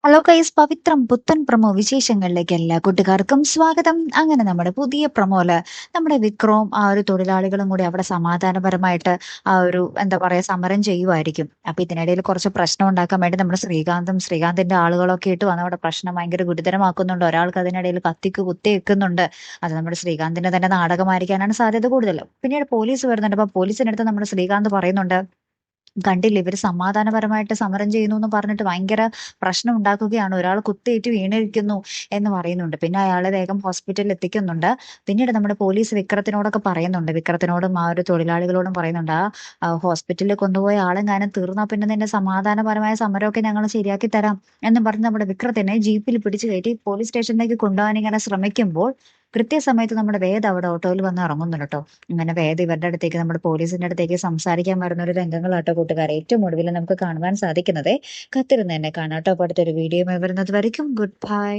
Hello guys, പവിത്രം പുത്തൻ promo വിശേഷങ്ങളിലേക്ക് എല്ലാ കൂട്ടുകാർക്കും സ്വാഗതം. അങ്ങനെ നമ്മുടെ പുതിയ പ്രൊമോയില് നമ്മുടെ വിക്രവും ആ ഒരു തൊഴിലാളികളും കൂടി അവിടെ സമാധാനപരമായിട്ട് ആ ഒരു എന്താ പറയാ സമരം ചെയ്യുമായിരിക്കും. അപ്പൊ ഇതിനിടയിൽ കുറച്ച് പ്രശ്നം ഉണ്ടാക്കാൻ വേണ്ടി നമ്മുടെ ശ്രീകാന്തിന്റെ ആളുകളൊക്കെ ഇട്ട് വന്ന് അവിടെ പ്രശ്നം ഭയങ്കര ഗുരുതരമാക്കുന്നുണ്ട്. ഒരാൾക്ക് അതിനിടയിൽ കത്തിക്ക് കുത്തി വെക്കുന്നുണ്ട്. അത് നമ്മുടെ ശ്രീകാന്തിന്റെ തന്നെ നാടകമായിരിക്കാനാണ് സാധ്യത കൂടുതൽ. പിന്നീട് പോലീസ് വരുന്നുണ്ട്. അപ്പൊ പോലീസിനടുത്ത് നമ്മുടെ ശ്രീകാന്ത് പറയുന്നുണ്ട്, കണ്ടില്ലേ ഇവര് സമാധാനപരമായിട്ട് സമരം ചെയ്യുന്നു എന്ന് പറഞ്ഞിട്ട് ഭയങ്കര പ്രശ്നം ഉണ്ടാക്കുകയാണ്, ഒരാൾ കുത്തേറ്റ് വീണിരിക്കുന്നു എന്ന് പറയുന്നുണ്ട്. പിന്നെ അയാളെ വേഗം ഹോസ്പിറ്റലിൽ എത്തിക്കുന്നുണ്ട്. പിന്നീട് നമ്മുടെ പോലീസ് വിക്രത്തിനോടൊക്കെ പറയുന്നുണ്ട്, വിക്രത്തിനോടും ആ ഒരു തൊഴിലാളികളോടും പറയുന്നുണ്ട്, ഹോസ്പിറ്റലിൽ കൊണ്ടുപോയ ആളെങ്ങാനും തീർന്നാ പിന്നെ നിന്റെ സമാധാനപരമായ സമരമൊക്കെ ഞങ്ങൾ ശരിയാക്കി തരാം എന്നും പറഞ്ഞ് നമ്മുടെ വിക്രത്തിനെ ജീപ്പിൽ പിടിച്ചു കയറ്റി പോലീസ് സ്റ്റേഷനിലേക്ക് കൊണ്ടുപോകാൻ ഇങ്ങനെ ശ്രമിക്കുമ്പോൾ കൃത്യസമയത്ത് നമ്മുടെ വേദ അവിടെ ഓട്ടോയിൽ വന്ന് ഇറങ്ങുന്നുണ്ട് കേട്ടോ. അങ്ങനെ വേദ ഇവരുടെ അടുത്തേക്ക്, നമ്മുടെ പോലീസിന്റെ അടുത്തേക്ക് സംസാരിക്കാൻ വരുന്ന ഒരു രംഗങ്ങളാട്ടോ കൂട്ടുകാരെ ഏറ്റവും ഒടുവിൽ നമുക്ക് കാണുവാൻ സാധിക്കുന്നത്. കത്തിരുന്ന് തന്നെ കാണാട്ടോ. അടുത്തൊരു വീഡിയോ വരുന്നത് വരയ്ക്കും ഗുഡ് ബൈ.